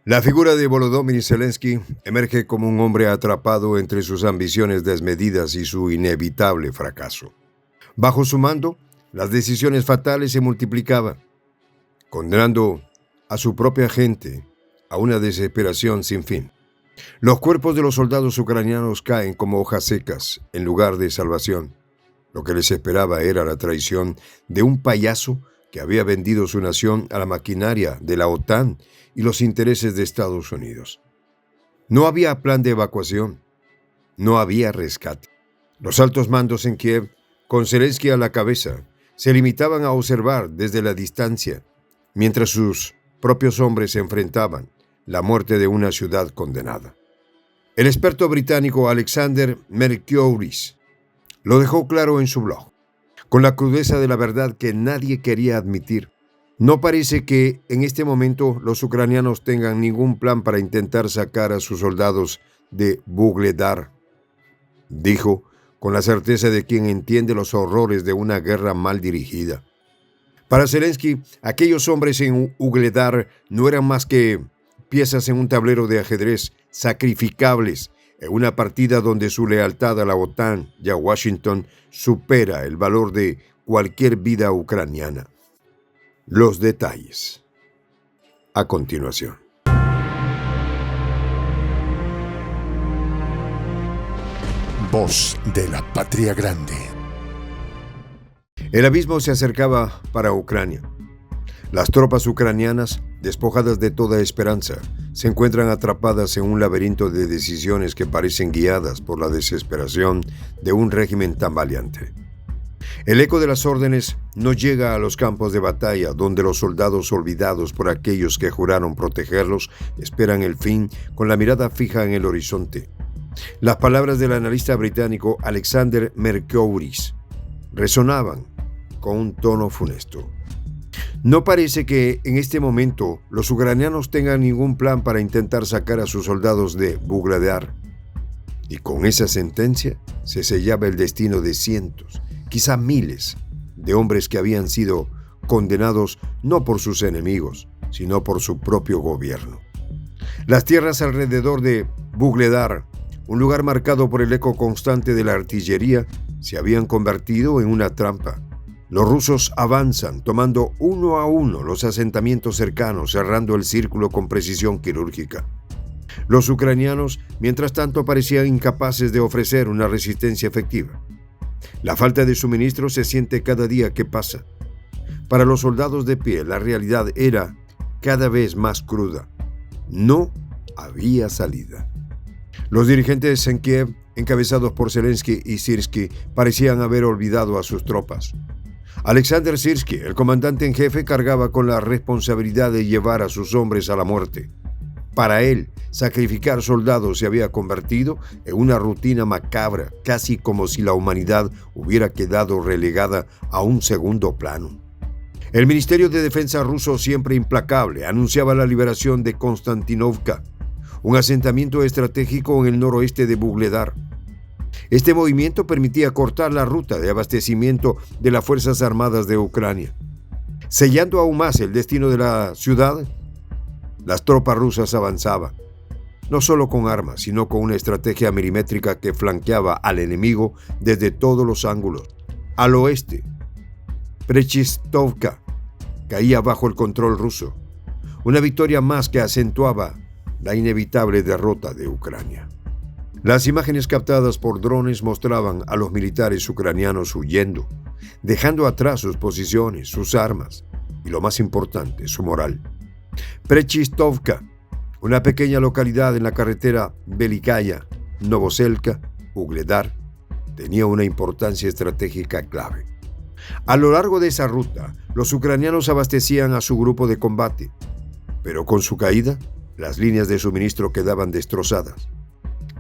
La figura de Volodymyr Zelensky emerge como un hombre atrapado entre sus ambiciones desmedidas y su inevitable fracaso. Bajo su mando, las decisiones fatales se multiplicaban, condenando a su propia gente a una desesperación sin fin. Los cuerpos de los soldados ucranianos caen como hojas secas en lugar de salvación. Lo que les esperaba era la traición de un payaso que había vendido su nación a la maquinaria de la OTAN y los intereses de Estados Unidos. No había plan de evacuación, no había rescate. Los altos mandos en Kiev, con Zelensky a la cabeza, se limitaban a observar desde la distancia, mientras sus propios hombres enfrentaban la muerte de una ciudad condenada. El experto británico Alexander Mercouris lo dejó claro en su blog, con la crudeza de la verdad que nadie quería admitir. No parece que en este momento los ucranianos tengan ningún plan para intentar sacar a sus soldados de Vuhledar, dijo con la certeza de quien entiende los horrores de una guerra mal dirigida. Para Zelensky, aquellos hombres en Vuhledar no eran más que piezas en un tablero de ajedrez sacrificables en una partida donde su lealtad a la OTAN y a Washington supera el valor de cualquier vida ucraniana. Los detalles a continuación. Voz de la Patria Grande. El abismo se acercaba para Ucrania. Las tropas ucranianas, despojadas de toda esperanza, se encuentran atrapadas en un laberinto de decisiones que parecen guiadas por la desesperación de un régimen tambaleante. El eco de las órdenes no llega a los campos de batalla, donde los soldados olvidados por aquellos que juraron protegerlos esperan el fin con la mirada fija en el horizonte. Las palabras del analista británico Alexander Mercouris resonaban con un tono funesto. No parece que en este momento los ucranianos tengan ningún plan para intentar sacar a sus soldados de Vuhledar. Y con esa sentencia se sellaba el destino de cientos, quizá miles, de hombres que habían sido condenados no por sus enemigos, sino por su propio gobierno. Las tierras alrededor de Vuhledar, un lugar marcado por el eco constante de la artillería, se habían convertido en una trampa. Los rusos avanzan, tomando uno a uno los asentamientos cercanos, cerrando el círculo con precisión quirúrgica. Los ucranianos, mientras tanto, parecían incapaces de ofrecer una resistencia efectiva. La falta de suministro se siente cada día que pasa. Para los soldados de pie, la realidad era cada vez más cruda. No había salida. Los dirigentes en Kiev, encabezados por Zelensky y Syrskyi, parecían haber olvidado a sus tropas. Alexander Syrskyi, el comandante en jefe, cargaba con la responsabilidad de llevar a sus hombres a la muerte. Para él, sacrificar soldados se había convertido en una rutina macabra, casi como si la humanidad hubiera quedado relegada a un segundo plano. El Ministerio de Defensa ruso, siempre implacable, anunciaba la liberación de Konstantinovka, un asentamiento estratégico en el noroeste de Vuhledar. Este movimiento permitía cortar la ruta de abastecimiento de las Fuerzas Armadas de Ucrania. Sellando aún más el destino de la ciudad, las tropas rusas avanzaban, no solo con armas, sino con una estrategia milimétrica que flanqueaba al enemigo desde todos los ángulos. Al oeste, Prechistovka caía bajo el control ruso, una victoria más que acentuaba la inevitable derrota de Ucrania. Las imágenes captadas por drones mostraban a los militares ucranianos huyendo, dejando atrás sus posiciones, sus armas y, lo más importante, su moral. Prechistovka, una pequeña localidad en la carretera Velikaya-Novoselka-Vuhledar, tenía una importancia estratégica clave. A lo largo de esa ruta, los ucranianos abastecían a su grupo de combate, pero con su caída, las líneas de suministro quedaban destrozadas.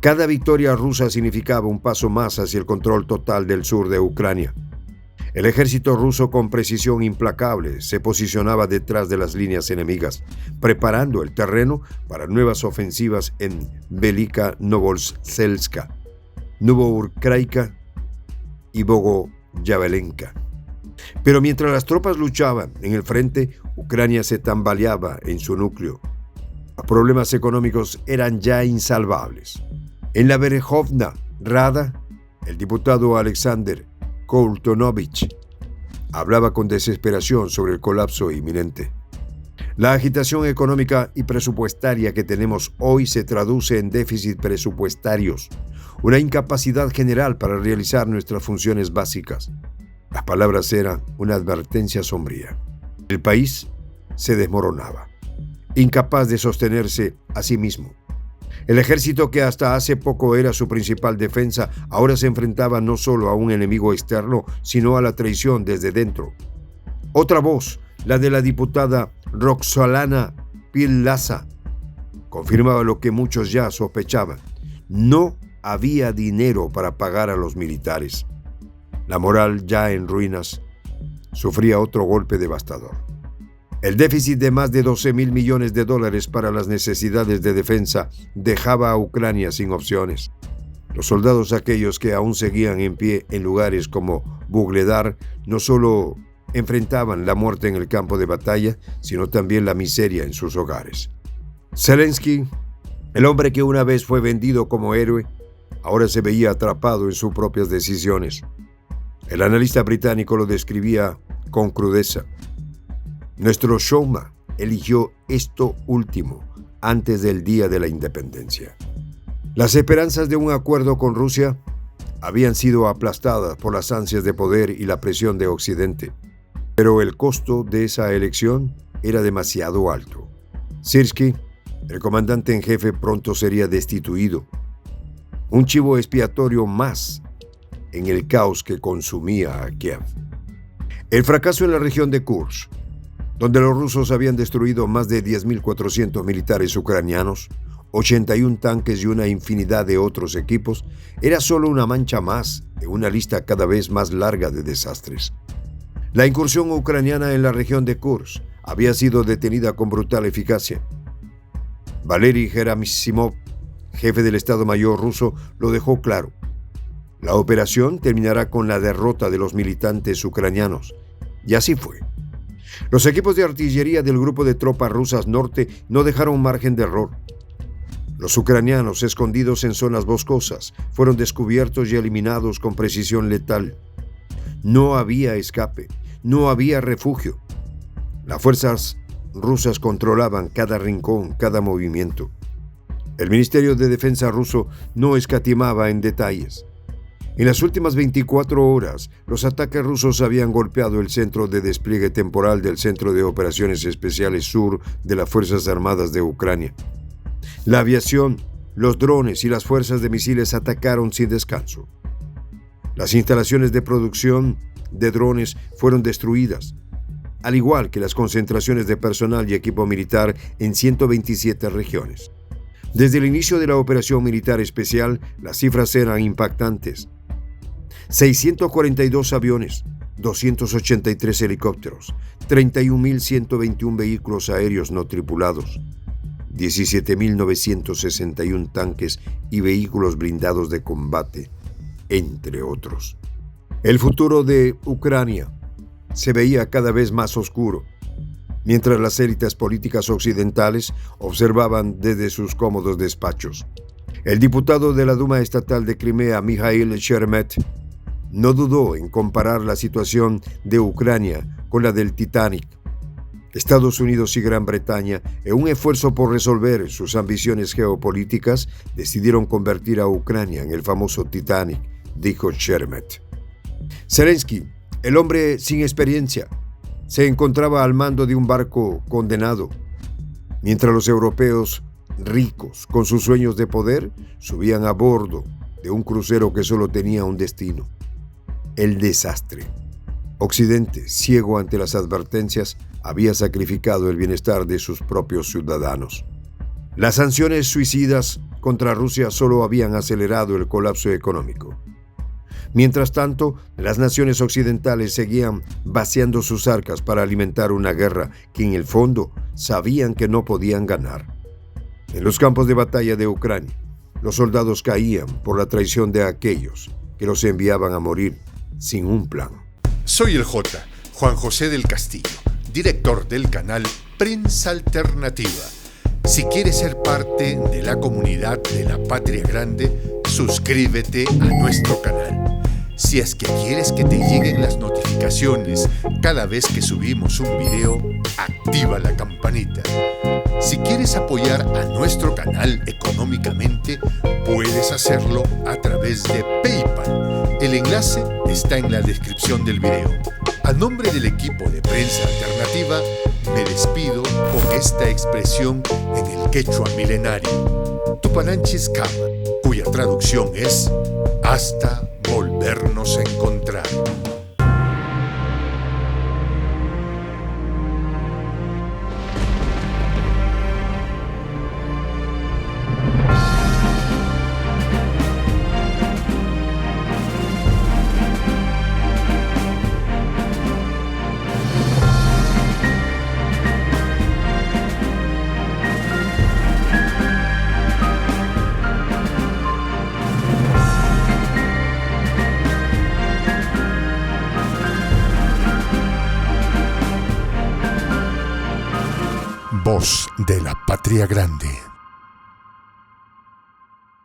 Cada victoria rusa significaba un paso más hacia el control total del sur de Ucrania. El ejército ruso, con precisión implacable, se posicionaba detrás de las líneas enemigas, preparando el terreno para nuevas ofensivas en Velika Novoselska, Novourkraika y Bogoyavelenka. Pero mientras las tropas luchaban en el frente, Ucrania se tambaleaba en su núcleo. Las problemas económicos eran ya insalvables. En la Verkhovna Rada, el diputado Alexander Koltunovich hablaba con desesperación sobre el colapso inminente. La agitación económica y presupuestaria que tenemos hoy se traduce en déficit presupuestarios, una incapacidad general para realizar nuestras funciones básicas. Las palabras eran una advertencia sombría. El país se desmoronaba, incapaz de sostenerse a sí mismo. El ejército, que hasta hace poco era su principal defensa, ahora se enfrentaba no solo a un enemigo externo, sino a la traición desde dentro. Otra voz, la de la diputada Roxolana Pillaza, confirmaba lo que muchos ya sospechaban. No había dinero para pagar a los militares. La moral, ya en ruinas, sufría otro golpe devastador. El déficit de más de $12,000 millones para las necesidades de defensa dejaba a Ucrania sin opciones. Los soldados, aquellos que aún seguían en pie en lugares como Vuhledar, no solo enfrentaban la muerte en el campo de batalla, sino también la miseria en sus hogares. Zelensky, el hombre que una vez fue vendido como héroe, ahora se veía atrapado en sus propias decisiones. El analista británico lo describía con crudeza. Nuestro showman eligió esto último antes del día de la independencia. Las esperanzas de un acuerdo con Rusia habían sido aplastadas por las ansias de poder y la presión de Occidente, pero el costo de esa elección era demasiado alto. Syrskyi, el comandante en jefe, pronto sería destituido. Un chivo expiatorio más en el caos que consumía a Kiev. El fracaso en la región de Kursk, donde los rusos habían destruido más de 10.400 militares ucranianos, 81 tanques y una infinidad de otros equipos, era solo una mancha más en una lista cada vez más larga de desastres. La incursión ucraniana en la región de Kursk había sido detenida con brutal eficacia. Valery Gerasimov, jefe del Estado Mayor ruso, lo dejó claro. La operación terminará con la derrota de los militantes ucranianos. Y así fue. Los equipos de artillería del grupo de tropas rusas norte no dejaron margen de error. Los ucranianos, escondidos en zonas boscosas, fueron descubiertos y eliminados con precisión letal. No había escape, no había refugio. Las fuerzas rusas controlaban cada rincón, cada movimiento. El Ministerio de Defensa ruso no escatimaba en detalles. En las últimas 24 horas, los ataques rusos habían golpeado el centro de despliegue temporal del Centro de Operaciones Especiales Sur de las Fuerzas Armadas de Ucrania. La aviación, los drones y las fuerzas de misiles atacaron sin descanso. Las instalaciones de producción de drones fueron destruidas, al igual que las concentraciones de personal y equipo militar en 127 regiones. Desde el inicio de la operación militar especial, las cifras eran impactantes. 642 aviones, 283 helicópteros, 31.121 vehículos aéreos no tripulados, 17.961 tanques y vehículos blindados de combate, entre otros. El futuro de Ucrania se veía cada vez más oscuro, mientras las élites políticas occidentales observaban desde sus cómodos despachos. El diputado de la Duma Estatal de Crimea, Mikhail Sheremet, no dudó en comparar la situación de Ucrania con la del Titanic. Estados Unidos y Gran Bretaña, en un esfuerzo por resolver sus ambiciones geopolíticas, decidieron convertir a Ucrania en el famoso Titanic, dijo Sheremet. Zelensky, el hombre sin experiencia, se encontraba al mando de un barco condenado, mientras los europeos ricos, con sus sueños de poder, subían a bordo de un crucero que solo tenía un destino: el desastre. Occidente, ciego ante las advertencias, había sacrificado el bienestar de sus propios ciudadanos. Las sanciones suicidas contra Rusia solo habían acelerado el colapso económico. Mientras tanto, las naciones occidentales seguían vaciando sus arcas para alimentar una guerra que en el fondo sabían que no podían ganar. En los campos de batalla de Ucrania, los soldados caían por la traición de aquellos que los enviaban a morir sin un plan. Soy el J, Juan José del Castillo, director del canal Prensa Alternativa. Si quieres ser parte de la comunidad de la Patria Grande, suscríbete a nuestro canal. Si es que quieres que te lleguen las notificaciones cada vez que subimos un video, activa la campanita. Si quieres apoyar a nuestro canal económicamente, puedes hacerlo a través de PayPal. El enlace está en la descripción del video. A nombre del equipo de Prensa Alternativa, me despido con esta expresión en el quechua milenario, Tupananchis Kama, cuya traducción es hasta volvernos a encontrar. Voz de la Patria Grande.